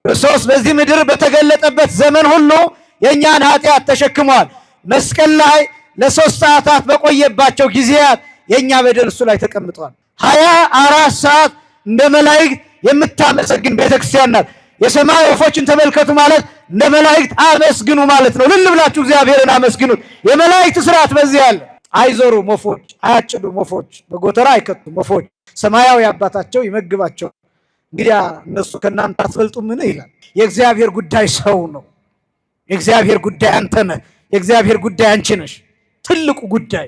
ክርስቶስ በዚህ ምድር በተገለጠበት ዘመን ሁሉ የእኛን ኃጢአት ተሸክሟል። መስቀል ላይ ለ3 ሰዓታት በቆየባቸው ጊዜያት የእኛ በደል እሱ ላይ ተቀምጧል። 24 ሰዓት እንደ መላእክት የምታመሰግን ቤተክርስቲያን ናት። የሰማይ ወፎችን ተመልከቱ ማለት እንደ መላእክት አመስግኑ ማለት ነው። ልል ብላችሁ እግዚአብሔርን አመስግኑት። የመላእክት ስርዓት በዚህ ያለ። አይዞሩም ወፎች፣ አያጭዱም ወፎች፣ በጎተራ አይከቱም ወፎች፣ ሰማያዊ አባታቸው ይመግባቸው። እንግዲያ እነሱ ከእናንተ አትበልጡምን ይላል። የእግዚአብሔር ጉዳይ ሰው ነው። የእግዚአብሔር ጉዳይ አንተ ነህ። የእግዚአብሔር ጉዳይ አንቺ ነሽ። ትልቁ ጉዳይ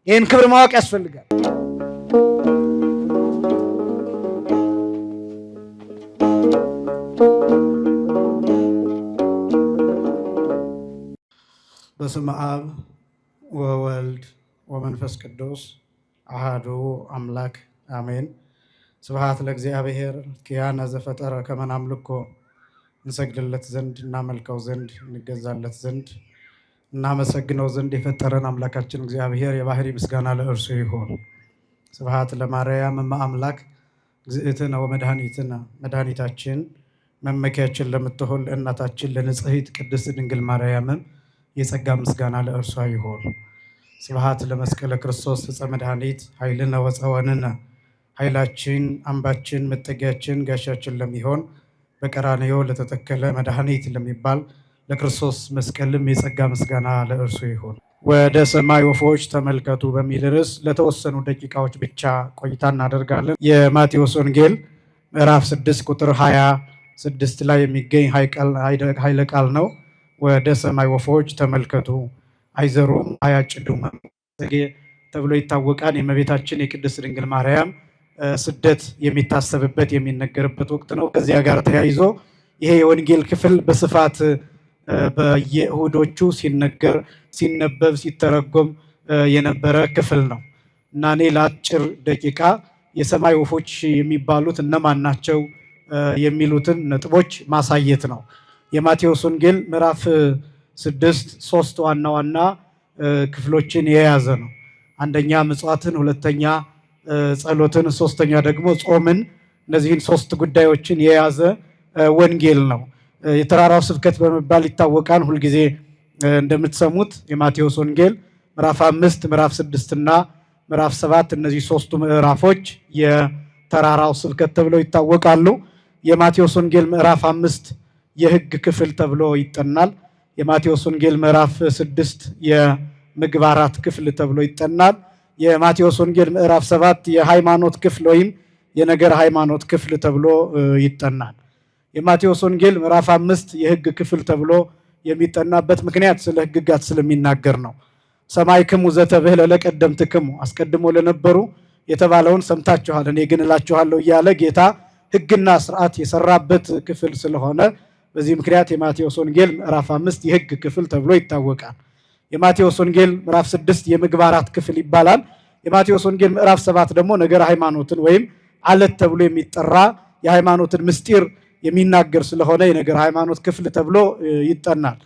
ይህን ክብር ማወቅ ያስፈልጋል። በስመ አብ ወወልድ ወመንፈስ ቅዱስ አሃዱ አምላክ አሜን። ስብሐት ለእግዚአብሔር ኪያነ ዘፈጠረ ከመ ናምልኮ እንሰግድለት ዘንድ እናመልከው ዘንድ እንገዛለት ዘንድ እናመሰግነው ዘንድ የፈጠረን አምላካችን እግዚአብሔር የባህሪ ምስጋና ለእርሱ ይሁን። ስብሐት ለማርያም እመ አምላክ እግዝእትነ ወመድኃኒትነ መድኃኒታችን መመኪያችን ለምትሆን ለእናታችን ለንጽሕት ቅድስት ድንግል ማርያምም የጸጋ ምስጋና ለእርሷ ይሁን። ስብሐት ለመስቀለ ክርስቶስ ዕፀ መድኃኒት ኃይልነ ወፀወንነ ኃይላችን አምባችን መጠጊያችን ጋሻችን ለሚሆን በቀራንዮ ለተተከለ መድኃኒት ለሚባል ለክርስቶስ መስቀልም የጸጋ ምስጋና ለእርሱ ይሁን። ወደ ሰማይ ወፎች ተመልከቱ በሚል ርዕስ ለተወሰኑ ደቂቃዎች ብቻ ቆይታ እናደርጋለን። የማቴዎስ ወንጌል ምዕራፍ 6 ቁጥር 26 ላይ የሚገኝ ኃይለ ቃል ነው። ወደ ሰማይ ወፎች ተመልከቱ፣ አይዘሩም አያጭዱም ተብሎ ይታወቃል። የእመቤታችን የቅድስት ድንግል ማርያም ስደት የሚታሰብበት የሚነገርበት ወቅት ነው። ከዚያ ጋር ተያይዞ ይሄ የወንጌል ክፍል በስፋት በየእሁዶቹ ሲነገር፣ ሲነበብ፣ ሲተረጎም የነበረ ክፍል ነው እና እኔ ለአጭር ደቂቃ የሰማይ ወፎች የሚባሉት እነማን ናቸው የሚሉትን ነጥቦች ማሳየት ነው። የማቴዎስ ወንጌል ምዕራፍ 6 3 ዋና ዋና ክፍሎችን የያዘ ነው። አንደኛ ምጽዋትን፣ ሁለተኛ ጸሎትን፣ ሶስተኛ ደግሞ ጾምን። እነዚህን 3 ጉዳዮችን የያዘ ወንጌል ነው። የተራራው ስብከት በመባል ይታወቃል። ሁልጊዜ እንደምትሰሙት የማቴዎስ ወንጌል ምዕራፍ 5 ምዕራፍ 6 እና ምዕራፍ 7 እነዚህ 3ቱ ምዕራፎች የተራራው ስብከት ተብለው ይታወቃሉ። የማቴዎስ ወንጌል ምዕራፍ 5 የሕግ ክፍል ተብሎ ይጠናል። የማቴዎስ ወንጌል ምዕራፍ 6 የምግባራት ክፍል ተብሎ ይጠናል። የማቴዎስ ወንጌል ምዕራፍ 7 የሃይማኖት ክፍል ወይም የነገር ሃይማኖት ክፍል ተብሎ ይጠናል። የማቴዎስ ወንጌል ምዕራፍ 5 የሕግ ክፍል ተብሎ የሚጠናበት ምክንያት ስለ ሕግጋት ስለሚናገር ነው። ሰማዕክሙ ዘተብህለ ለቀደምትክሙ፣ አስቀድሞ ለነበሩ የተባለውን ሰምታችኋል፣ እኔ ግን እላችኋለሁ እያለ ጌታ ሕግና ስርዓት የሰራበት ክፍል ስለሆነ በዚህ ምክንያት የማቴዎስ ወንጌል ምዕራፍ 5 የሕግ ክፍል ተብሎ ይታወቃል። የማቴዎስ ወንጌል ምዕራፍ 6 የምግባራት ክፍል ይባላል። የማቴዎስ ወንጌል ምዕራፍ 7 ደግሞ ነገረ ሃይማኖትን ወይም አለት ተብሎ የሚጠራ የሃይማኖትን ምስጢር የሚናገር ስለሆነ የነገር ሃይማኖት ክፍል ተብሎ ይጠናል።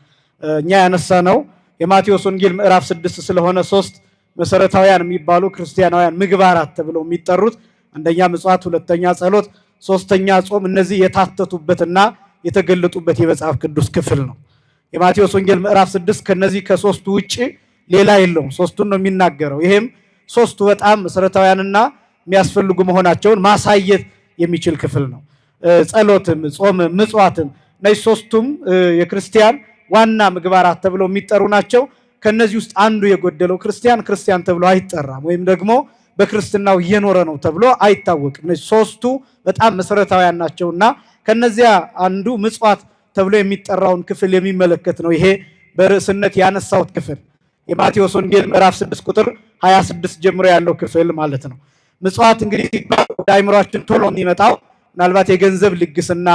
እኛ ያነሳነው የማቴዎስ ወንጌል ምዕራፍ 6 ስለሆነ 3 መሰረታዊያን የሚባሉ ክርስቲያናውያን ምግባራት ተብለው የሚጠሩት አንደኛ ምጽዋት፣ ሁለተኛ ጸሎት፣ ሶስተኛ ጾም፣ እነዚህ የታተቱበትና የተገለጡበት የመጽሐፍ ቅዱስ ክፍል ነው። የማቴዎስ ወንጌል ምዕራፍ 6 ከነዚህ ከ3ቱ ውጪ ሌላ የለውም። 3ቱን ነው የሚናገረው። ይሄም 3ቱ በጣም መሰረታዊያንና የሚያስፈልጉ መሆናቸውን ማሳየት የሚችል ክፍል ነው። ጸሎትም፣ ጾምም፣ ምጽዋትም እነዚህ 3ቱም የክርስቲያን ዋና ምግባራት ተብለው የሚጠሩ ናቸው። ከነዚህ ውስጥ አንዱ የጎደለው ክርስቲያን ተብሎ አይጠራም፣ ወይም ደግሞ በክርስትናው እየኖረ ነው ተብሎ አይታወቅም። እነዚህ 3ቱ በጣም መሰረታዊያን ናቸውና ከነዚያ አንዱ ምጽዋት ተብሎ የሚጠራውን ክፍል የሚመለከት ነው። ይሄ በርዕስነት ያነሳሁት ክፍል የማቴዎስ ወንጌል ምዕራፍ 6 ቁጥር 26 ጀምሮ ያለው ክፍል ማለት ነው። ምጽዋት እንግዲህ ወደ አእምሯችን ቶሎ የሚመጣው ምናልባት የገንዘብ ልግስና፣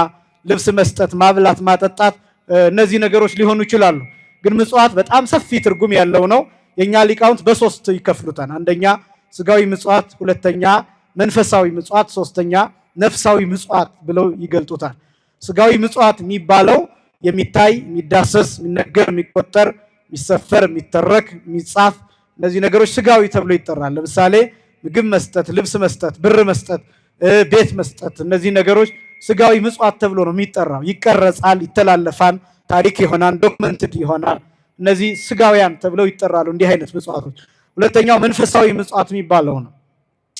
ልብስ መስጠት፣ ማብላት፣ ማጠጣት እነዚህ ነገሮች ሊሆኑ ይችላሉ። ግን ምጽዋት በጣም ሰፊ ትርጉም ያለው ነው። የኛ ሊቃውንት በ3 ይከፍሉታል። አንደኛ ስጋዊ ምጽዋት፣ ሁለተኛ መንፈሳዊ ምጽዋት፣ ሶስተኛ ነፍሳዊ ምጽዋት ብለው ይገልጡታል። ስጋዊ ምጽዋት የሚባለው የሚታይ፣ የሚዳሰስ፣ የሚነገር፣ የሚቆጠር፣ የሚሰፈር፣ የሚተረክ፣ የሚጻፍ እነዚህ ነገሮች ስጋዊ ተብሎ ይጠራል። ለምሳሌ ምግብ መስጠት፣ ልብስ መስጠት፣ ብር መስጠት፣ ቤት መስጠት እነዚህ ነገሮች ስጋዊ ምጽዋት ተብሎ ነው የሚጠራው። ይቀረጻል፣ ይተላለፋል፣ ታሪክ ይሆናል፣ ዶክመንትድ ይሆናል። እነዚህ ስጋውያን ተብለው ይጠራሉ እንዲህ አይነት ምጽዋቶች። ሁለተኛው መንፈሳዊ ምጽዋት የሚባለው ነው።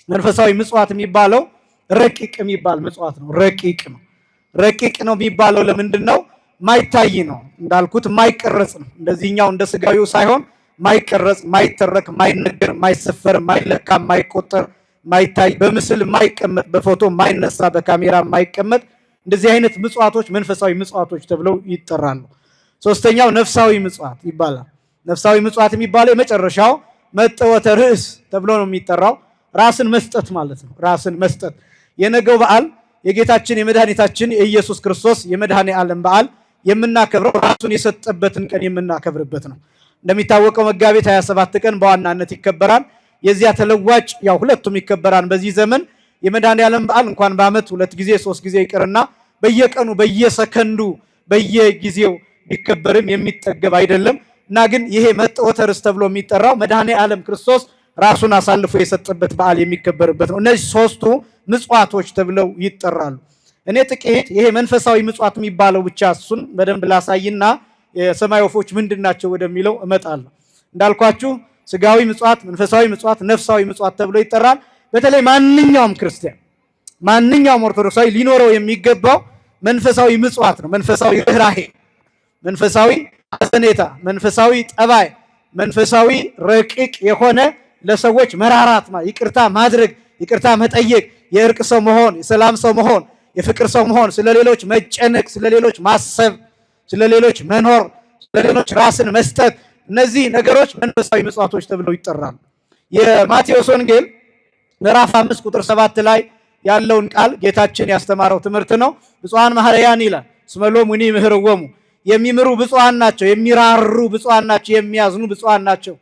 መንፈሳዊ ምጽዋት የሚባለው ረቂቅ የሚባል ምጽዋት ነው። ረቂቅ ነው የሚባለው ለምንድን ነው? ማይታይ ነው እንዳልኩት፣ ማይቀረጽ ነው። እንደዚህኛው እንደ ስጋዊው ሳይሆን ማይቀረጽ፣ ማይተረክ፣ ማይነገር፣ ማይሰፈር፣ ማይለካ፣ ማይቆጠር፣ ማይታይ፣ በምስል ማይቀመጥ፣ በፎቶ ማይነሳ፣ በካሜራ ማይቀመጥ እንደዚህ አይነት ምጽዋቶች መንፈሳዊ ምጽዋቶች ተብለው ይጠራሉ። ሶስተኛው ነፍሳዊ ምጽዋት ይባላል። ነፍሳዊ ምጽዋት የሚባለው የመጨረሻው መጠወተ ርእስ ተብሎ ነው የሚጠራው። ራስን መስጠት ማለት ነው። ራስን መስጠት የነገው በዓል የጌታችን የመድኃኒታችን የኢየሱስ ክርስቶስ የመድኃኔ ዓለም በዓል የምናከብረው ራሱን የሰጠበትን ቀን የምናከብርበት ነው። እንደሚታወቀው መጋቢት 27 ቀን በዋናነት ይከበራል። የዚያ ተለዋጭ ያው ሁለቱም ይከበራል። በዚህ ዘመን የመድኃኔ ዓለም በዓል እንኳን በዓመት 2 ጊዜ 3 ጊዜ ይቅርና በየቀኑ በየሰከንዱ በየጊዜው ቢከበርም የሚጠገብ አይደለም እና ግን ይሄ መጥወተ ርእስ ተብሎ የሚጠራው መድኃኔ ዓለም ክርስቶስ ራሱን አሳልፎ የሰጠበት በዓል የሚከበርበት ነው። እነዚህ ሶስቱ ምጽዋቶች ተብለው ይጠራሉ። እኔ ጥቂት ይሄ መንፈሳዊ ምጽዋት የሚባለው ብቻ እሱን በደንብ ላሳይና የሰማይ ወፎች ምንድናቸው ወደሚለው እመጣለሁ። እንዳልኳችሁ ስጋዊ ምጽዋት፣ መንፈሳዊ ምጽዋት፣ ነፍሳዊ ምጽዋት ተብሎ ይጠራል። በተለይ ማንኛውም ክርስቲያን ማንኛውም ኦርቶዶክሳዊ ሊኖረው የሚገባው መንፈሳዊ ምጽዋት ነው። መንፈሳዊ ርኅራኄ፣ መንፈሳዊ አዘኔታ፣ መንፈሳዊ ጠባይ፣ መንፈሳዊ ረቂቅ የሆነ ለሰዎች መራራት፣ ይቅርታ ማድረግ፣ ይቅርታ መጠየቅ፣ የእርቅ ሰው መሆን፣ የሰላም ሰው መሆን፣ የፍቅር ሰው መሆን፣ ስለሌሎች መጨነቅ፣ ስለሌሎች ማሰብ፣ ስለሌሎች መኖር፣ ስለሌሎች ራስን መስጠት፣ እነዚህ ነገሮች መንፈሳዊ ምጽዋቶች ተብለው ይጠራሉ። የማቴዎስ ወንጌል ምዕራፍ 5 ቁጥር 7 ላይ ያለውን ቃል ጌታችን ያስተማረው ትምህርት ነው። ብፁዓን መሐረያን ይላል እስመ ሎሙኒ ይምህርዎሙ፣ የሚምሩ ብፁዓን ናቸው፣ የሚራሩ ብፁዓን ናቸው፣ የሚያዝኑ ብፁዓን ናቸው፣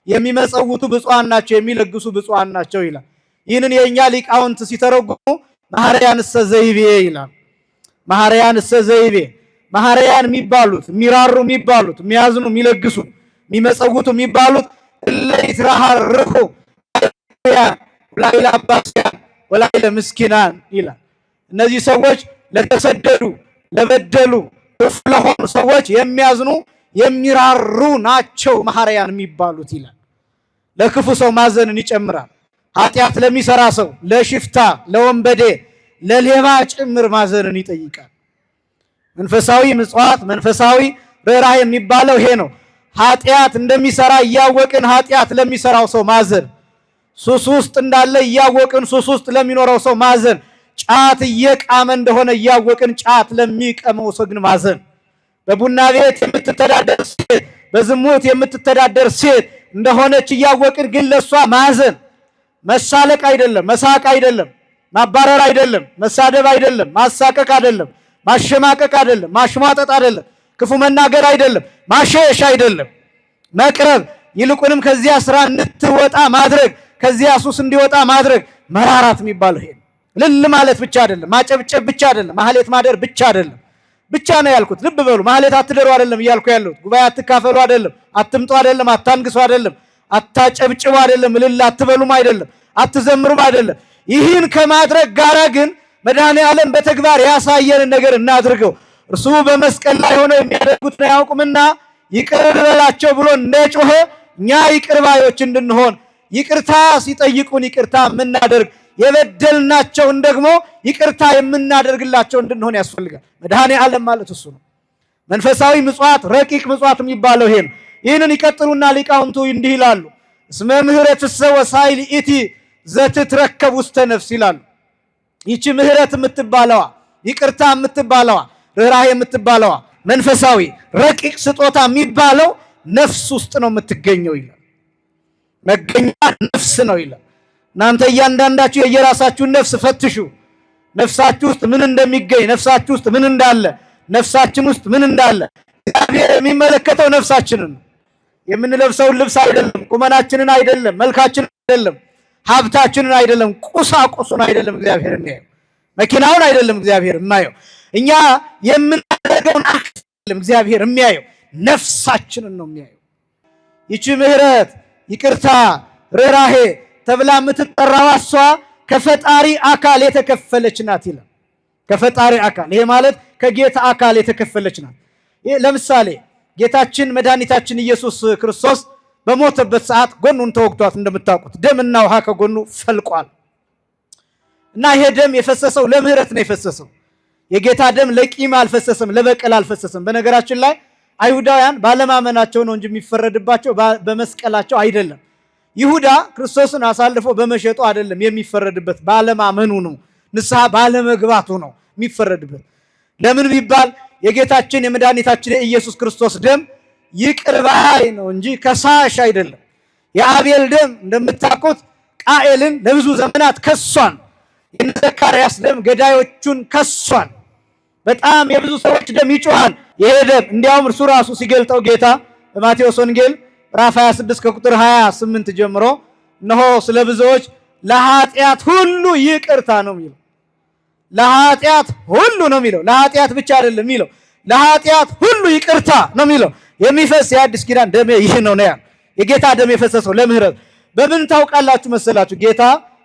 የሚመጸውቱ ብፁዓን ናቸው፣ የሚለግሱ ብፁዓን ናቸው ይላል። ይህንን የእኛ ሊቃውንት ሲተረጉሙ መሐረያን እሰ ዘይቤ ይላል። መሐረያን እሰ ዘይቤ፣ መሐረያን የሚባሉት የሚራሩ የሚባሉት የሚያዝኑ የሚለግሱ የሚመጸውቱ የሚባሉት እለ ይትራሃርኩ ወላይለ አባስያን ወላይለ ምስኪናን ይላል። እነዚህ ሰዎች ለተሰደዱ ለበደሉ ክፉ ለሆኑ ሰዎች የሚያዝኑ የሚራሩ ናቸው መሐረያን የሚባሉት ይላል። ለክፉ ሰው ማዘንን ይጨምራል። ኃጢአት ለሚሰራ ሰው፣ ለሽፍታ፣ ለወንበዴ፣ ለሌባ ጭምር ማዘንን ይጠይቃል። መንፈሳዊ ምጽዋት፣ መንፈሳዊ ርኅራኄ የሚባለው ይሄ ነው። ኃጢአት እንደሚሰራ እያወቅን ኃጢአት ለሚሰራው ሰው ማዘን፣ ሱስ ውስጥ እንዳለ እያወቅን ሱስ ውስጥ ለሚኖረው ሰው ማዘን፣ ጫት እየቃመ እንደሆነ እያወቅን ጫት ለሚቀመው ሰው ግን ማዘን፣ በቡና ቤት የምትተዳደር ሴት፣ በዝሙት የምትተዳደር ሴት እንደሆነች እያወቅን ግን ለሷ ማዘን፣ መሳለቅ አይደለም፣ መሳቅ አይደለም፣ ማባረር አይደለም፣ መሳደብ አይደለም፣ ማሳቀቅ አይደለም፣ ማሸማቀቅ አይደለም፣ ማሽሟጠጥ አይደለም፣ ክፉ መናገር አይደለም፣ ማሸሽ አይደለም፣ መቅረብ፣ ይልቁንም ከዚያ ስራ እንድትወጣ ማድረግ፣ ከዚያ ሱስ እንዲወጣ ማድረግ። መራራት የሚባለው ይሄ ልል ማለት ብቻ አይደለም፣ ማጨብጨብ ብቻ አይደለም፣ ማህሌት ማደር ብቻ አይደለም። ብቻ ነው ያልኩት። ልብ በሉ። ማህሌት አትደሩ አይደለም እያልኩ ያለሁት። ጉባኤ አትካፈሉ አይደለም፣ አትምጡ አይደለም፣ አታንግሱ አይደለም፣ አታጨብጭቡ አይደለም፣ እልል አትበሉም አይደለም፣ አትዘምሩም አይደለም። ይህን ከማድረግ ጋር ግን መድኃኔ ዓለም በተግባር ያሳየንን ነገር እናድርገው። እርሱ በመስቀል ላይ ሆነው የሚያደርጉትን አያውቁምና ይቅር በላቸው ብሎ እንደጮኸ እኛ ይቅር ባዮች እንድንሆን፣ ይቅርታ ሲጠይቁን ይቅርታ የምናደርግ፣ የበደልናቸውን ደግሞ ይቅርታ የምናደርግላቸው እንድንሆን ያስፈልጋል። መድኃኔ ዓለም ማለት እሱ ነው። መንፈሳዊ ምጽዋት፣ ረቂቅ ምጽዋት የሚባለው ይሄ ነው። ይህንን ይቀጥሉና ሊቃውንቱ እንዲህ ይላሉ። እስመ ምህረትሰ ወሳይል ኢቲ ዘትትረከብ ውስተ ነፍስ ይላሉ። ይቺ ምህረት የምትባለዋ፣ ይቅርታ የምትባለዋ፣ ርኅራኄ የምትባለዋ መንፈሳዊ ረቂቅ ስጦታ የሚባለው ነፍስ ውስጥ ነው የምትገኘው ይላል። መገኛ ነፍስ ነው ይላል። እናንተ እያንዳንዳችሁ የየራሳችሁን ነፍስ ፈትሹ። ነፍሳችሁ ውስጥ ምን እንደሚገኝ፣ ነፍሳችሁ ውስጥ ምን እንዳለ፣ ነፍሳችን ውስጥ ምን እንዳለ እግዚአብሔር የሚመለከተው ነፍሳችንን ነው። የምንለብሰውን ልብስ አይደለም፣ ቁመናችንን አይደለም፣ መልካችንን አይደለም፣ ሀብታችንን አይደለም፣ ቁሳቁሱን አይደለም እግዚአብሔር የሚያየው፣ መኪናውን አይደለም እግዚአብሔር የማየው፣ እኛ የምናደርገውን አክት አይደለም እግዚአብሔር የሚያየው፣ ነፍሳችንን ነው የሚያየው። ይቺ ምህረት፣ ይቅርታ፣ ርኅራኄ ተብላ የምትጠራው እሷ ከፈጣሪ አካል የተከፈለች ናት ይላል። ከፈጣሪ አካል። ይሄ ማለት ከጌታ አካል የተከፈለች ናት። ይሄ ለምሳሌ ጌታችን መድኃኒታችን ኢየሱስ ክርስቶስ በሞተበት ሰዓት ጎኑን ተወግቷት እንደምታውቁት ደምና ውሃ ከጎኑ ፈልቋል። እና ይሄ ደም የፈሰሰው ለምህረት ነው የፈሰሰው። የጌታ ደም ለቂም አልፈሰሰም፣ ለበቀል አልፈሰሰም። በነገራችን ላይ አይሁዳውያን ባለማመናቸው ነው እንጂ የሚፈረድባቸው በመስቀላቸው አይደለም። ይሁዳ ክርስቶስን አሳልፎ በመሸጡ አይደለም የሚፈረድበት፣ ባለማመኑ ነው፣ ንስሐ ባለመግባቱ ነው የሚፈረድበት። ለምን ቢባል የጌታችን የመድኃኒታችን የኢየሱስ ክርስቶስ ደም ይቅር ባይ ነው እንጂ ከሳሽ አይደለም። የአቤል ደም እንደምታውቁት ቃኤልን ለብዙ ዘመናት ከሷን። የዘካርያስ ደም ገዳዮቹን ከሷን። በጣም የብዙ ሰዎች ደም ይጮሃል። ይሄ ደም እንዲያውም እርሱ ራሱ ሲገልጠው ጌታ በማቴዎስ ወንጌል ምዕራፍ 26 ከቁጥር 28 ጀምሮ እነሆ ስለ ብዙዎች ለኃጢአት ሁሉ ይቅርታ ነው የሚለው። ለኃጢአት ሁሉ ነው የሚለው። ለኃጢአት ብቻ አይደለም የሚለው፣ ለኃጢአት ሁሉ ይቅርታ ነው የሚለው። የሚፈስ የአዲስ ኪዳን ደም ይህ ነው ነው። የጌታ ደም የፈሰሰው ለምህረት በምን ታውቃላችሁ መሰላችሁ? ጌታ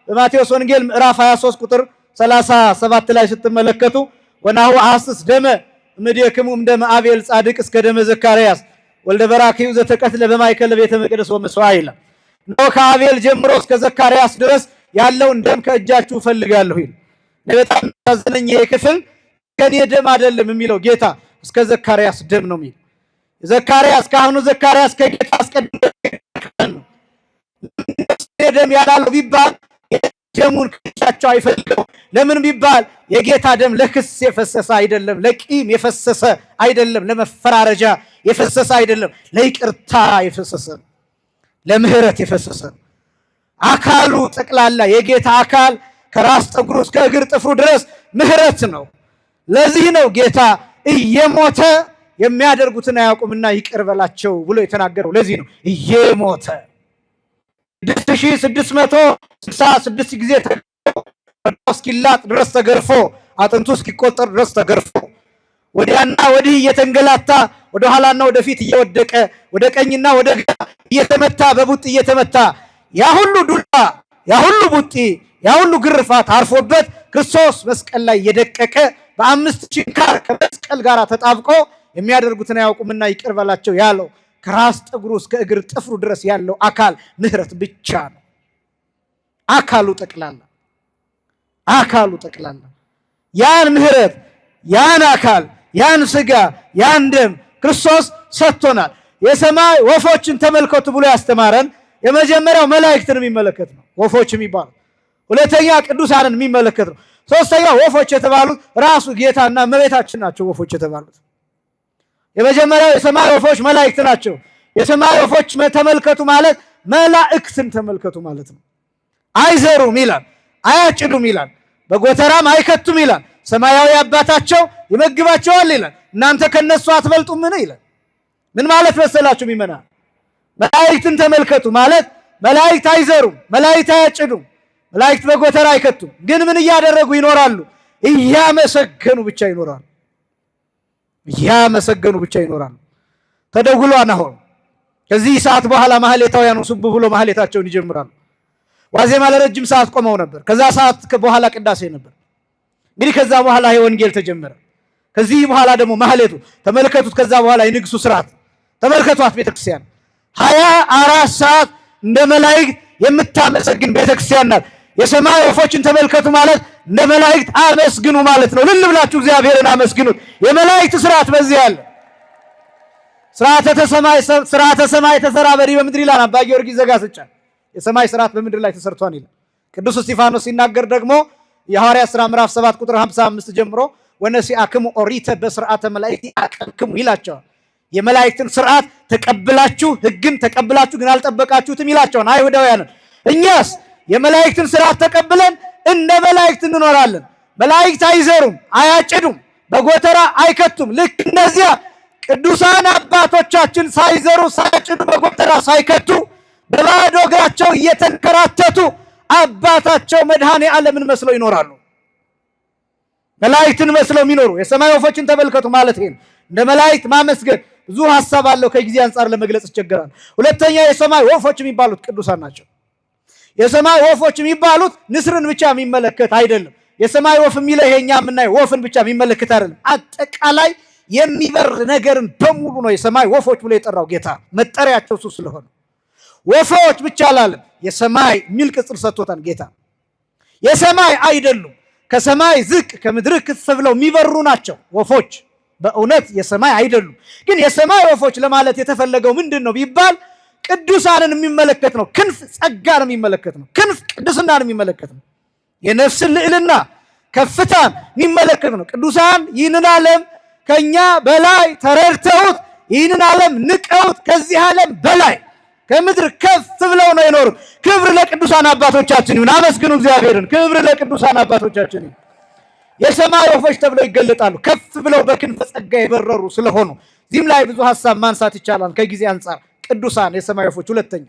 በማቴዎስ ወንጌል ምዕራፍ 23 ቁጥር 37 ላይ ስትመለከቱ ወናሁ አሐስስ ደመ እምድክሙ እምደመ አቤል ጻድቅ እስከ ደመ ዘካርያስ ወልደ በራክዩ ዘተቀትለ በማእከለ ቤተ መቅደስ ወመስዋዕ ይላል። ነው ከአቤል ጀምሮ እስከ ዘካርያስ ድረስ ያለውን ደም ከእጃችሁ እፈልጋለሁ ይላል። በጣም ያዘነኝ ይሄ ክፍል ከኔ ደም አይደለም የሚለው ጌታ እስከ ዘካርያስ ደም ነው የሚለው። ዘካርያስ ካህኑ ዘካርያስ ከጌታ አስቀድሞ ነው ደም ያላለው ቢባል ደሙን ከእጃቸው አይፈልገው። ለምን ቢባል የጌታ ደም ለክስ የፈሰሰ አይደለም፣ ለቂም የፈሰሰ አይደለም፣ ለመፈራረጃ የፈሰሰ አይደለም፣ ለይቅርታ የፈሰሰ ለምህረት የፈሰሰ አካሉ ጠቅላላ የጌታ አካል ከራስ ጠጉሩ እስከ እግር ጥፍሩ ድረስ ምህረት ነው። ለዚህ ነው ጌታ እየሞተ የሚያደርጉትን አያውቁምና ይቅር በላቸው ብሎ የተናገረው። ለዚህ ነው እየሞተ 6666 ጊዜ እስኪላጥ ድረስ ተገርፎ አጥንቱ እስኪቆጠር ድረስ ተገርፎ ወዲያና ወዲህ እየተንገላታ ወደ ኋላና ወደፊት እየወደቀ ወደ ቀኝና ወደ ግራ እየተመታ በቡጥ እየተመታ ያ ሁሉ ዱላ ያ ሁሉ ቡጢ ያ ሁሉ ግርፋት አርፎበት ክርስቶስ መስቀል ላይ የደቀቀ በአምስት ችንካር ከመስቀል ጋር ተጣብቆ የሚያደርጉትን አያውቁምና ይቅር በላቸው ያለው ከራስ ጠጉሩ እስከ እግር ጥፍሩ ድረስ ያለው አካል ምህረት ብቻ ነው። አካሉ ጠቅላላ ያን ምህረት ያን አካል ያን ስጋ ያን ደም ክርስቶስ ሰጥቶናል። የሰማይ ወፎችን ተመልከቱ ብሎ ያስተማረን የመጀመሪያው መላእክትን የሚመለከት ነው ወፎች የሚባሉት። ሁለተኛ ቅዱሳንን የሚመለከት ነው። ሶስተኛ ወፎች የተባሉት ራሱ ጌታና እመቤታችን ናቸው። ወፎች የተባሉት የመጀመሪያው የሰማይ ወፎች መላእክት ናቸው። የሰማይ ወፎች ተመልከቱ ማለት መላእክትን ተመልከቱ ማለት ነው። አይዘሩም ይላል፣ አያጭዱም ይላል፣ በጎተራም አይከቱም ይላል፣ ሰማያዊ አባታቸው ይመግባቸዋል ይላል። እናንተ ከነሱ አትበልጡምን ይላል። ምን ማለት መሰላችሁ? ሚመና መላእክትን ተመልከቱ ማለት መላእክት አይዘሩም፣ መላእክት አያጭዱም፣ መላእክት በጎተራ አይከቱም። ግን ምን እያደረጉ ይኖራሉ? እያመሰገኑ ብቻ ይኖራሉ። እያመሰገኑ ብቻ ይኖራሉ። ተደውሏን አሁን ከዚህ ሰዓት በኋላ ማህሌታውያኑ ሱብ ብሎ ማህሌታቸውን ይጀምራሉ። ዋዜማ ለረጅም ሰዓት ቆመው ነበር። ከዛ ሰዓት በኋላ ቅዳሴ ነበር። እንግዲህ ከዛ በኋላ የወንጌል ተጀመረ። ከዚህ በኋላ ደግሞ ማህሌቱ ተመልከቱት። ከዛ በኋላ የንግሱ ስርዓት ተመልከቷት። ቤተክርስቲያን 24 ሰዓት እንደ መላእክት የምታመሰግን ቤተክርስቲያን ናት። የሰማይ ወፎችን ተመልከቱ ማለት እንደ መላእክት አመስግኑ ማለት ነው። ልል ብላችሁ እግዚአብሔርን አመስግኑት። የመላእክት ስርዓት በዚህ አለ። ስርዓተ ሰማይ ተሰራ በዲበ በምድር ይላል አባ ጊዮርጊስ ዘጋስጫ። የሰማይ ስርዓት በምድር ላይ ተሰርቷል ይላል። ቅዱስ እስጢፋኖስ ሲናገር ደግሞ የሐዋርያት ሥራ ምዕራፍ 7 ቁጥር 55 ጀምሮ ወነሲአክሙ ኦሪተ በስርዓተ መላእክት አቀብክሙ ይላቸዋል። የመላእክትን ስርዓት ተቀብላችሁ ሕግን ተቀብላችሁ ግን አልጠበቃችሁትም ይላቸዋል አይሁዳውያንን። እኛስ የመላእክትን ስርዓት ተቀብለን እንደ መላእክት እንኖራለን። መላእክት አይዘሩም፣ አያጭዱም፣ በጎተራ አይከቱም። ልክ እነዚያ ቅዱሳን አባቶቻችን ሳይዘሩ ሳያጭዱ በጎተራ ሳይከቱ በባዶ እግራቸው እየተንከራተቱ አባታቸው መድኃኔ ዓለምን መስለው ይኖራሉ። መላእክትን መስለው የሚኖሩ የሰማይ ወፎችን ተመልከቱ ማለት ይሄ ነው። እንደ መላእክት ማመስገን ብዙ ሐሳብ አለው። ከጊዜ አንጻር ለመግለጽ ይቸገራል። ሁለተኛ የሰማይ ወፎች የሚባሉት ቅዱሳን ናቸው። የሰማይ ወፎች የሚባሉት ንስርን ብቻ የሚመለከት አይደለም። የሰማይ ወፍ የሚለው ይሄኛ የምናየው ወፍን ብቻ የሚመለከት አይደለም። አጠቃላይ የሚበር ነገርን በሙሉ ነው የሰማይ ወፎች ብሎ የጠራው ጌታ። መጠሪያቸው እሱ ስለሆነ ወፎች ብቻ አላለም። የሰማይ የሚል ቅጽል ሰጥቶታል ጌታ። የሰማይ አይደሉም፣ ከሰማይ ዝቅ ከምድር ከፍ ብለው የሚበሩ ናቸው ወፎች። በእውነት የሰማይ አይደሉም። ግን የሰማይ ወፎች ለማለት የተፈለገው ምንድን ነው ቢባል ቅዱሳንን የሚመለከት ነው። ክንፍ ጸጋን የሚመለከት ነው። ክንፍ ቅድስናን የሚመለከት ነው። የነፍስን ልዕልና ከፍታን የሚመለከት ነው። ቅዱሳን ይህንን ዓለም ከኛ በላይ ተረድተውት ይህንን ዓለም ንቀውት ከዚህ ዓለም በላይ ከምድር ከፍ ብለው ነው የኖሩት። ክብር ለቅዱሳን አባቶቻችን ይሁን። አመስግኑ እግዚአብሔርን። ክብር ለቅዱሳን አባቶቻችን ይሁን። የሰማይ ወፎች ተብለው ይገለጣሉ። ከፍ ብለው በክንፈ ጸጋ የበረሩ ስለሆኑ እዚህም ላይ ብዙ ሐሳብ ማንሳት ይቻላል ከጊዜ አንጻር። ቅዱሳን የሰማይ ወፎች ሁለተኛ።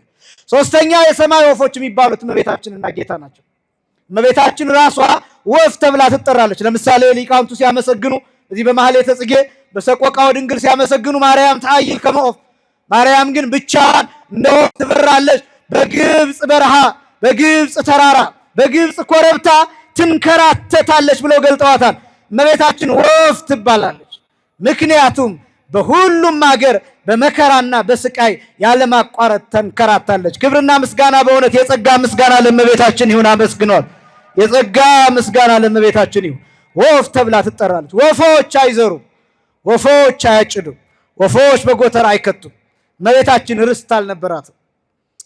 ሶስተኛ የሰማይ ወፎች የሚባሉት እመቤታችንና ጌታ ናቸው። እመቤታችን ራሷ ወፍ ተብላ ትጠራለች። ለምሳሌ ሊቃውንቱ ሲያመሰግኑ እዚህ በማህሌተ ጽጌ በሰቆቃወ ድንግል ሲያመሰግኑ ማርያም ተአይል ከመ ወፍ፣ ማርያም ግን ብቻዋን እንደ ወፍ ትበራለች፣ በግብፅ በረሃ፣ በግብፅ ተራራ፣ በግብፅ ኮረብታ ትንከራተታለች ብለው ገልጠዋታል። እመቤታችን ወፍ ትባላለች። ምክንያቱም በሁሉም ሀገር በመከራና በስቃይ ያለማቋረጥ ተንከራታለች። ክብርና ምስጋና በእውነት የጸጋ ምስጋና ለእመቤታችን ይሁን። አመስግኗል። የጸጋ ምስጋና ለእመቤታችን ይሁን። ወፍ ተብላ ትጠራለች። ወፎች አይዘሩም፣ ወፎች አያጭዱም፣ ወፎች በጎተራ አይከቱም። እመቤታችን ርስት አልነበራትም፣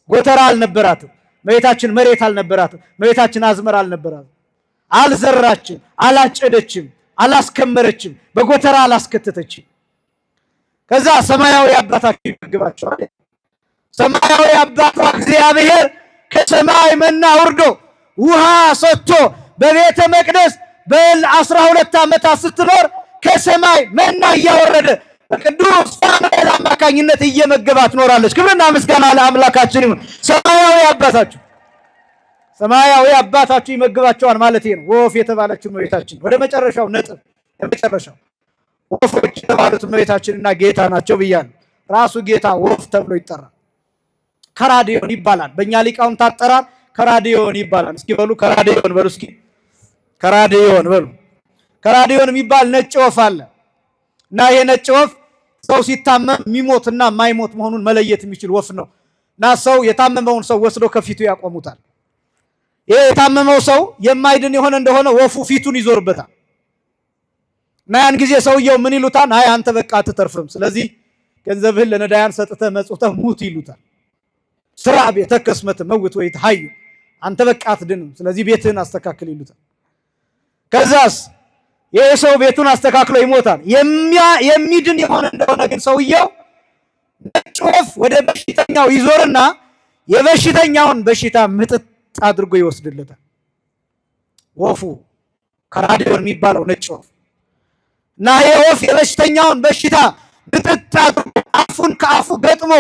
ጎተራ አልነበራትም። እመቤታችን መሬት አልነበራትም። እመቤታችን አዝመራ አልነበራትም። አልዘራችም፣ አላጨደችም፣ አላስከመረችም፣ በጎተራ አላስከተተችም። ከዛ ሰማያዊ አባታቸው ይመግባቸዋል። ሰማያዊ አባቷ እግዚአብሔር ከሰማይ መና ወርዶ ውሃ ሰጥቶ በቤተ መቅደስ በ12 ዓመታት ስትኖር ከሰማይ መና እያወረደ በቅዱስ ፋኑኤል አማካኝነት እየመገባት ትኖራለች። ክብርና ምስጋና ለአምላካችን ይሁን። ሰማያዊ አባታችሁ ይመግባቸዋል ማለት ነው። ወፍ የተባለችው እመቤታችን። ወደ መጨረሻው ነጥብ፣ የመጨረሻው ወፎች የተባሉት እመቤታችንና ጌታ ናቸው ብያለሁ። ራሱ ጌታ ወፍ ተብሎ ይጠራል። ከራዲዮን ይባላል። በእኛ ሊቃውንት አጠራር ከራዲዮን ይባላል። እስኪ በሉ ከራዲዮን በሉ። እስኪ ከራዲዮን በሉ። ከራዲዮን የሚባል ነጭ ወፍ አለ እና ይሄ ነጭ ወፍ ሰው ሲታመም የሚሞትና የማይሞት መሆኑን መለየት የሚችል ወፍ ነው እና ሰው የታመመውን ሰው ወስዶ ከፊቱ ያቆሙታል። ይሄ የታመመው ሰው የማይድን የሆነ እንደሆነ ወፉ ፊቱን ይዞርበታል እና ያን ጊዜ ሰውየው ምን ይሉታል? አይ አንተ በቃ አትተርፍም፣ ስለዚህ ገንዘብህን ለነዳያን ሰጥተህ መጽውተህ ሙት ይሉታል። ስራ ቤተከ እስመ ትመውት ወይትሐዩ፣ አንተ በቃ አትድንም፣ ስለዚህ ቤትህን አስተካክል ይሉታል። ከዛስ ይሄ ሰው ቤቱን አስተካክሎ ይሞታል። የሚድን የሆነ እንደሆነ ግን ሰውየው ነጭ ወፍ ወደ በሽተኛው ይዞርና የበሽተኛውን በሽታ ምጥጥ አድርጎ ይወስድለታል። ወፉ ከራዲዮን የሚባለው ነጭ ወፍ እና ይሄ ወፍ የበሽተኛውን በሽታ ምጥጥ አድርጎ አፉን ከአፉ ገጥሞ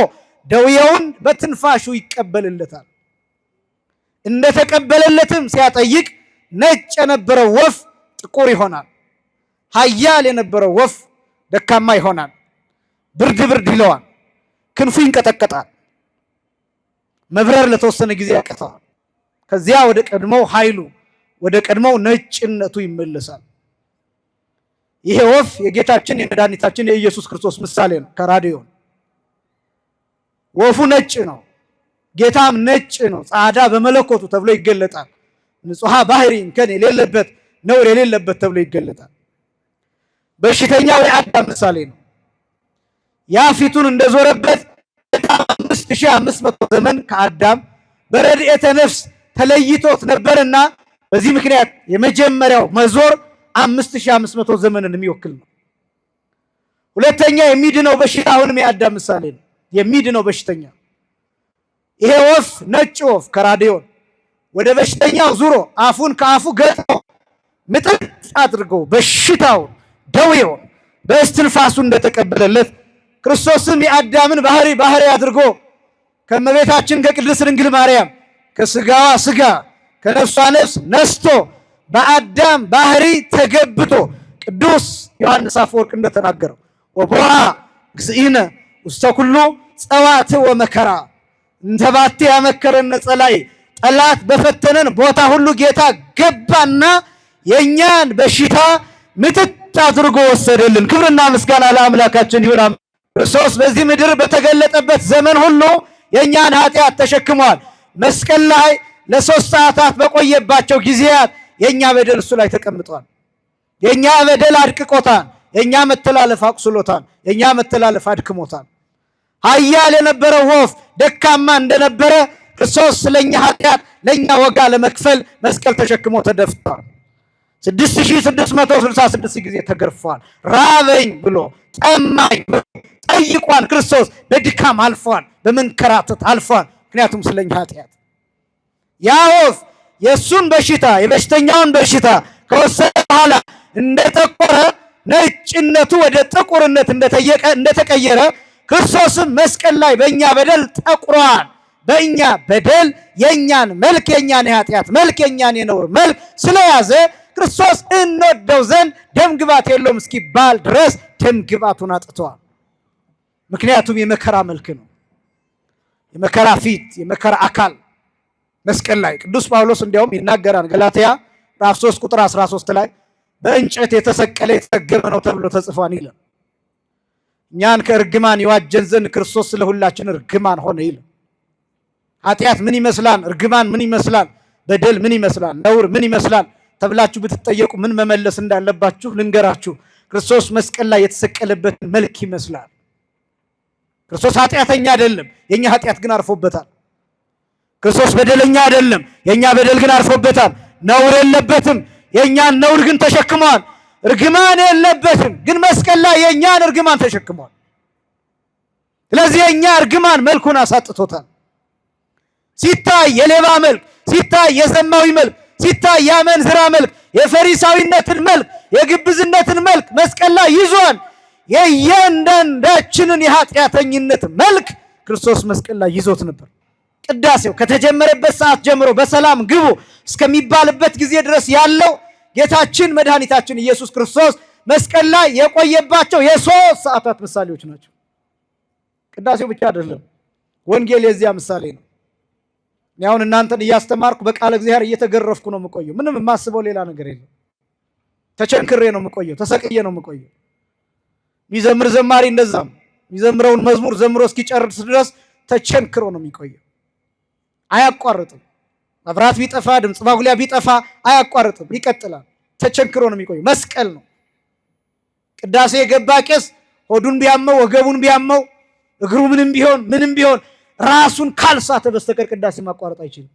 ደውየውን በትንፋሹ ይቀበልለታል። እንደተቀበለለትም ሲያጠይቅ ነጭ የነበረው ወፍ ጥቁር ይሆናል። ኃያል የነበረው ወፍ ደካማ ይሆናል። ብርድ ብርድ ይለዋል። ክንፉ ይንቀጠቀጣል። መብረር ለተወሰነ ጊዜ ያቀተዋል። ከዚያ ወደ ቀድሞው ኃይሉ ወደ ቀድሞው ነጭነቱ ይመለሳል። ይሄ ወፍ የጌታችን የመድኃኒታችን የኢየሱስ ክርስቶስ ምሳሌ ነው። ከራዲዮን ወፉ ነጭ ነው፣ ጌታም ነጭ ነው። ጻዕዳ በመለኮቱ ተብሎ ይገለጣል። ንጹሐ ባህሪ እንከን የሌለበት ነውር የሌለበት ተብሎ ይገለጣል። በሽተኛው የአዳም ምሳሌ ነው። ያ ፊቱን እንደዞረበት 5500 ዘመን ከአዳም በረድኤተ ነፍስ ተለይቶት ነበርና በዚህ ምክንያት የመጀመሪያው መዞር 5500 ዘመንን የሚወክል ነው። ሁለተኛ የሚድነው በሽታ አሁንም የአዳም ምሳሌ ነው። የሚድነው በሽተኛ ይሄ ወፍ ነጭ ወፍ ከራዲዮን ወደ በሽተኛው ዙሮ አፉን ከአፉ ገጥሞ ምጥጥ አድርገው በሽታውን ደዌውን በእስትንፋሱ እንደተቀበለለት ክርስቶስም የአዳምን ባህሪ አድርጎ ከእመቤታችን ከቅድስት ድንግል ማርያም ከስጋዋ ስጋ ከነፍሷ ነፍስ ነስቶ በአዳም ባህሪ ተገብቶ ቅዱስ ዮሐንስ አፈወርቅ እንደተናገረው ወቦአ እግዚእነ ውስተ ኩሉ ጸዋት ወመከራ እንተባቴ ያመከረን ጸላይ ጠላት በፈተነን ቦታ ሁሉ ጌታ ገባና የኛን በሽታ ምትት አድርጎ ወሰደልን። ክብርና ምስጋና ለአምላካችን ይሁን። ክርስቶስ በዚህ ምድር በተገለጠበት ዘመን ሁሉ የኛን ኃጢአት ተሸክሟል። መስቀል ላይ ለ3 ሰዓታት በቆየባቸው ጊዜያት የኛ በደል እሱ ላይ ተቀምጧል። የኛ በደል አድቅቆታል። የኛ መተላለፍ አቁስሎታል። የኛ መተላለፍ አድክሞታል። ኃያል የነበረው ወፍ ደካማ እንደነበረ ክርስቶስ ስለኛ ኃጢአት ለኛ ዋጋ ለመክፈል መስቀል ተሸክሞ ተደፍቷል። 6666 ጊዜ ተገርፏል። ራበኝ ብሎ ጠማኝ ብሎ ጠይቋን። ክርስቶስ በድካም አልፏል፣ በመንከራተት አልፏል። ምክንያቱም ስለኛ ኃጢአት ያ ወፍ የሱን በሽታ የበሽተኛውን በሽታ ከወሰደ በኋላ እንደጠቆረ ነጭነቱ ወደ ጥቁርነት እንደተቀየረ ክርስቶስም መስቀል ላይ በእኛ በደል ጠቁሯል። በእኛ በደል የኛን መልክ የኛን የኃጢአት መልክ የኛን የነውር መልክ ስለያዘ ክርስቶስ እንወደው ዘንድ ደምግባት የለውም እስኪባል ድረስ ደምግባቱን አጥቷል። ምክንያቱም የመከራ መልክ ነው። የመከራ ፊት፣ የመከራ አካል መስቀል ላይ ቅዱስ ጳውሎስ እንዲያውም ይናገራል። ገላትያ ምዕራፍ 3 ቁጥር 13 ላይ በእንጨት የተሰቀለ የተረገመ ነው ተብሎ ተጽፏል ይላል። እኛን ከእርግማን ይዋጀን ዘንድ ክርስቶስ ስለሁላችን እርግማን ሆነ ይላል። ኃጢአት ምን ይመስላል? እርግማን ምን ይመስላል? በደል ምን ይመስላል? ነውር ምን ይመስላል ተብላችሁ ብትጠየቁ ምን መመለስ እንዳለባችሁ ልንገራችሁ። ክርስቶስ መስቀል ላይ የተሰቀለበትን መልክ ይመስላል። ክርስቶስ ኃጢአተኛ አይደለም፣ የኛ ኃጢአት ግን አርፎበታል። ክርስቶስ በደለኛ አይደለም፣ የኛ በደል ግን አርፎበታል። ነውር የለበትም፣ የኛን ነውር ግን ተሸክሟል። እርግማን የለበትም፣ ግን መስቀል ላይ የኛን እርግማን ተሸክሟል። ስለዚህ የኛ እርግማን መልኩን አሳጥቶታል። ሲታይ የሌባ መልክ፣ ሲታይ የዘማዊ መልክ፣ ሲታይ የአመንዝራ መልክ፣ የፈሪሳዊነትን መልክ፣ የግብዝነትን መልክ መስቀል ላይ ይዟል። የእያንዳንዳችንን የኃጢአተኝነት መልክ ክርስቶስ መስቀል ላይ ይዞት ነበር። ቅዳሴው ከተጀመረበት ሰዓት ጀምሮ በሰላም ግቡ እስከሚባልበት ጊዜ ድረስ ያለው ጌታችን መድኃኒታችን ኢየሱስ ክርስቶስ መስቀል ላይ የቆየባቸው የ3 ሰዓታት ምሳሌዎች ናቸው። ቅዳሴው ብቻ አይደለም፣ ወንጌል የዚያ ምሳሌ ነው። አሁን እናንተን እያስተማርኩ በቃለ እግዚአብሔር እየተገረፍኩ ነው የምቆየው። ምንም የማስበው ሌላ ነገር የለም። ተቸንክሬ ነው የምቆየው፣ ተሰቅዬ ነው የምቆየው። የሚዘምር ዘማሪ እንደዛም የሚዘምረውን መዝሙር ዘምሮ እስኪጨርስ ድረስ ተቸንክሮ ነው የሚቆየው። አያቋርጥም። መብራት ቢጠፋ ድምፅ ማጉሊያ ቢጠፋ አያቋርጥም፣ ይቀጥላል። ተቸንክሮ ነው የሚቆየው። መስቀል ነው። ቅዳሴ የገባ ቄስ ሆዱን ቢያመው ወገቡን ቢያመው እግሩ ምንም ቢሆን ራሱን ካልሳተ በስተቀር ቅዳሴ ማቋረጥ አይችልም።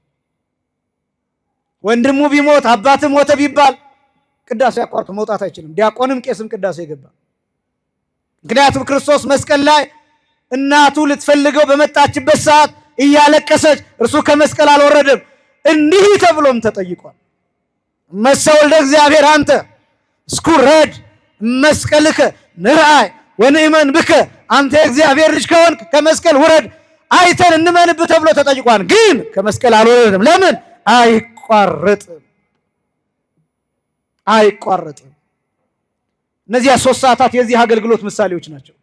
ወንድሙ ቢሞት አባት ሞተ ቢባል ቅዳሴ አቋርጦ መውጣት አይችልም። ዲያቆንም ቄስም ቅዳሴ ገባ። ምክንያቱም ክርስቶስ መስቀል ላይ እናቱ ልትፈልገው በመጣችበት ሰዓት እያለቀሰች እርሱ ከመስቀል አልወረደም። እንዲህ ተብሎም ተጠይቋል። መሰወልደ እግዚአብሔር አንተ እስኩረድ መስቀልከ ንርአይ ወንእመን ብከ፣ አንተ የእግዚአብሔር ልጅ ከሆንክ ከመስቀል ውረድ አይተን እንመንብህ ተብሎ ተጠይቋል። ግን ከመስቀል አልወረደም። ለምን? አይቋረጥም። እነዚያ 3 ሰዓታት የዚህ አገልግሎት ምሳሌዎች ናቸው።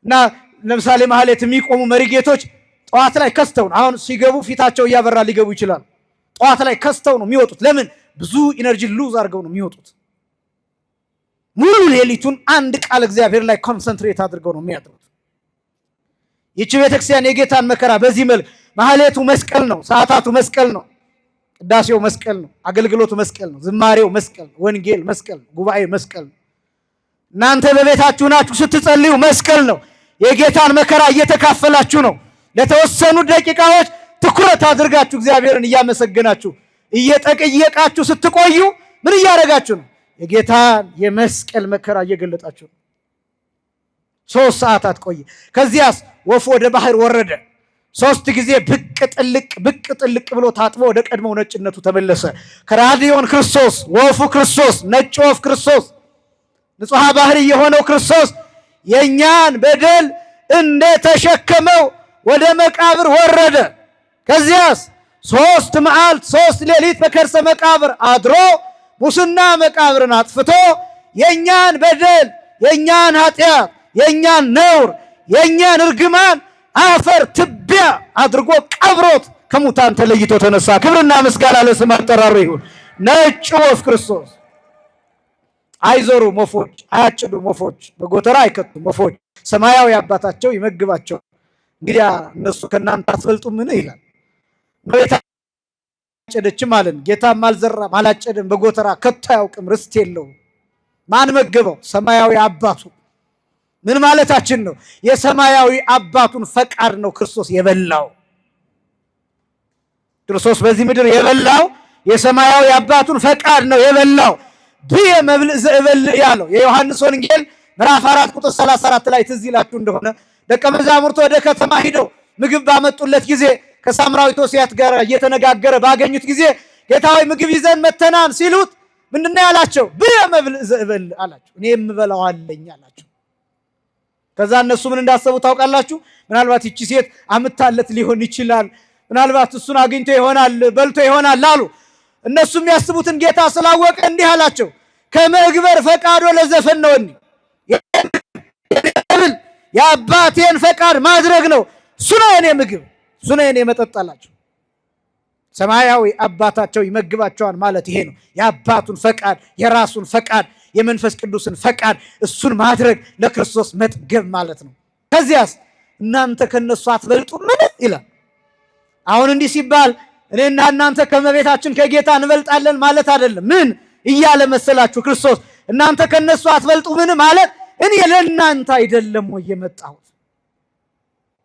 እና ለምሳሌ ማህሌት የሚቆሙ መሪጌቶች ጠዋት ላይ ከስተው አሁን ሲገቡ ፊታቸው እያበራ ሊገቡ ይችላል። ጠዋት ላይ ከስተው ነው የሚወጡት። ለምን? ብዙ ኢነርጂ ሉዝ አድርገው ነው የሚወጡት። ሙሉ ሌሊቱን አንድ ቃል እግዚአብሔር ላይ ኮንሰንትሬት አድርገው ነው የሚያድሩት። ይህች ቤተክርስቲያን የጌታን መከራ በዚህ መልክ ማህሌቱ መስቀል ነው፣ ሰዓታቱ መስቀል ነው፣ ቅዳሴው መስቀል ነው፣ አገልግሎቱ መስቀል ነው፣ ዝማሬው መስቀል ነው፣ ወንጌል መስቀል ነው፣ ጉባኤ መስቀል ነው። እናንተ በቤታችሁ ናችሁ ስትጸልዩ መስቀል ነው። የጌታን መከራ እየተካፈላችሁ ነው። ለተወሰኑ ደቂቃዎች ትኩረት አድርጋችሁ እግዚአብሔርን እያመሰገናችሁ እየጠየቃችሁ ስትቆዩ ምን እያደረጋችሁ ነው? የጌታን የመስቀል መከራ እየገለጣችሁ ነው። 3 ሰዓታት ቆየ። ከዚያስ ወፍ ወደ ባህር ወረደ። 3 ጊዜ ብቅ ጥልቅ ብሎ ታጥቦ ወደ ቀድሞው ነጭነቱ ተመለሰ። ከራዲዮን ክርስቶስ፣ ወፉ ክርስቶስ፣ ነጭ ወፍ ክርስቶስ፣ ንጹሐ ባህር የሆነው ክርስቶስ የኛን በደል እንደተሸከመው ወደ መቃብር ወረደ። ከዚያስ 3 መዓልት 3 ሌሊት በከርሰ መቃብር አድሮ ሙስና መቃብርን አጥፍቶ የኛን በደል፣ የኛን ኃጢአት፣ የኛን ነውር፣ የኛን እርግማን አፈር ትቢያ አድርጎ ቀብሮት ከሙታን ተለይቶ ተነሳ። ክብርና ምስጋና ለስሙ አጠራሩ ይሁን። ነጭ ወፍ ክርስቶስ አይዞሩም ወፎች፣ አያጭዱም ወፎች፣ በጎተራ አይከቱም ወፎች፣ ሰማያዊ አባታቸው ይመግባቸዋል። እንግዲያ እነሱ ከእናንተ አትበልጡምን ይላል። አላጨደችም አለን። ጌታም አልዘራም አላጨደም፣ በጎተራ ከቶ አያውቅም፣ ርስት የለውም። ማን መገበው? ሰማያዊ አባቱ። ምን ማለታችን ነው? የሰማያዊ አባቱን ፈቃድ ነው ክርስቶስ የበላው። ክርስቶስ በዚህ ምድር የበላው የሰማያዊ አባቱን ፈቃድ ነው የበላው። ብየ መብልዕ ዘእበልዕ ያለው የዮሐንስ ወንጌል ምዕራፍ 4 ቁጥር 34 ላይ ትዝ ይላችሁ እንደሆነ ደቀ መዛሙርቱ ወደ ከተማ ሂደው ምግብ ባመጡለት ጊዜ ከሳምራዊት ሴት ጋር እየተነጋገረ ባገኙት ጊዜ ጌታ ሆይ ምግብ ይዘን መተናን ሲሉት ምንድነው ያላቸው? ብየ መብልዕ ዘእበልዕ አላቸው። እኔ የምበላው አለኝ አላቸው። ከዛ እነሱ ምን እንዳሰቡ ታውቃላችሁ? ምናልባት ይቺ ሴት አምታለት ሊሆን ይችላል፣ ምናልባት እሱን አግኝቶ ይሆናል በልቶ ይሆናል አሉ። እነሱ የሚያስቡትን ጌታ ስላወቀ እንዲህ አላቸው፣ ከመግበር ፈቃዶ ለዘፈነወኒ የአባቴን ፈቃድ ማድረግ ነው፣ እሱ ነው የኔ ምግብ፣ እሱ ነው የኔ መጠጥ አላቸው። ሰማያዊ አባታቸው ይመግባቸዋል ማለት ይሄ ነው። የአባቱን ፈቃድ፣ የራሱን ፈቃድ፣ የመንፈስ ቅዱስን ፈቃድ እሱን ማድረግ ለክርስቶስ መጥገብ ማለት ነው። ከዚያስ እናንተ ከነሱ አትበልጡ ምን ይላል? አሁን እንዲህ ሲባል እኔና እናንተ ከመቤታችን ከጌታ እንበልጣለን ማለት አይደለም። ምን እያለ መሰላችሁ ክርስቶስ? እናንተ ከነሱ አትበልጡ ምን ማለት እኔ ለእናንተ አይደለም ወይ የመጣሁት?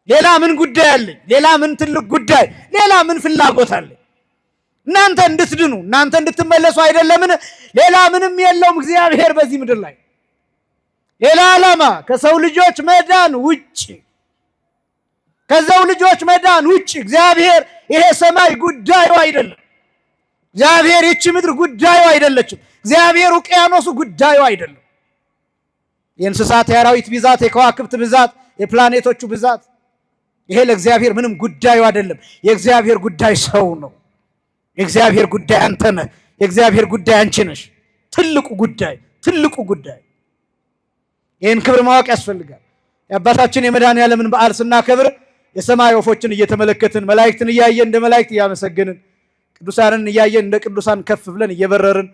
ሌላ ምን ጉዳይ አለኝ? ሌላ ምን ትልቅ ጉዳይ፣ ሌላ ምን ፍላጎት አለኝ? እናንተ እንድትድኑ፣ እናንተ እንድትመለሱ አይደለምን? ሌላ ምንም የለውም እግዚአብሔር በዚህ ምድር ላይ ሌላ ዓላማ ከሰው ልጆች መዳን ውጭ፣ ከሰው ልጆች መዳን ውጭ እግዚአብሔር ይሄ ሰማይ ጉዳዩ አይደለም። እግዚአብሔር ይቺ ምድር ጉዳዩ አይደለችም። እግዚአብሔር ውቅያኖሱ ጉዳዩ አይደለም። የእንስሳት የአራዊት ብዛት፣ የከዋክብት ብዛት፣ የፕላኔቶቹ ብዛት ይሄ ለእግዚአብሔር ምንም ጉዳዩ አይደለም። የእግዚአብሔር ጉዳይ ሰው ነው። የእግዚአብሔር ጉዳይ አንተ ነህ። የእግዚአብሔር ጉዳይ አንቺ ነሽ። ትልቁ ጉዳይ ይህን ክብር ማወቅ ያስፈልጋል። የአባታችን የመድኃኔዓለምን በዓል ስናከብር የሰማይ ወፎችን እየተመለከትን መላእክትን እያየን እንደ መላእክት እያመሰገንን ቅዱሳንን እያየን እንደ ቅዱሳን ከፍ ብለን እየበረርን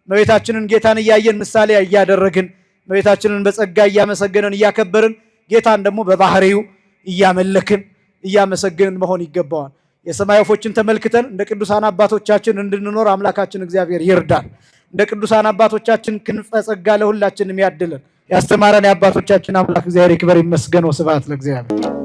እመቤታችንን ጌታን እያየን ምሳሌ እያደረግን እመቤታችንን በጸጋ እያመሰገንን እያከበርን ጌታን ደግሞ በባህሪው እያመለክን እያመሰገንን መሆን ይገባዋል። የሰማይ ወፎችን ተመልክተን እንደ ቅዱሳን አባቶቻችን እንድንኖር አምላካችን እግዚአብሔር ይርዳል። እንደ ቅዱሳን አባቶቻችን ክንፈ ጸጋ ለሁላችንም ያድለን። ያስተማረን የአባቶቻችን አምላክ እግዚአብሔር ይክበር ይመስገን። ወስብሐት ለእግዚአብሔር።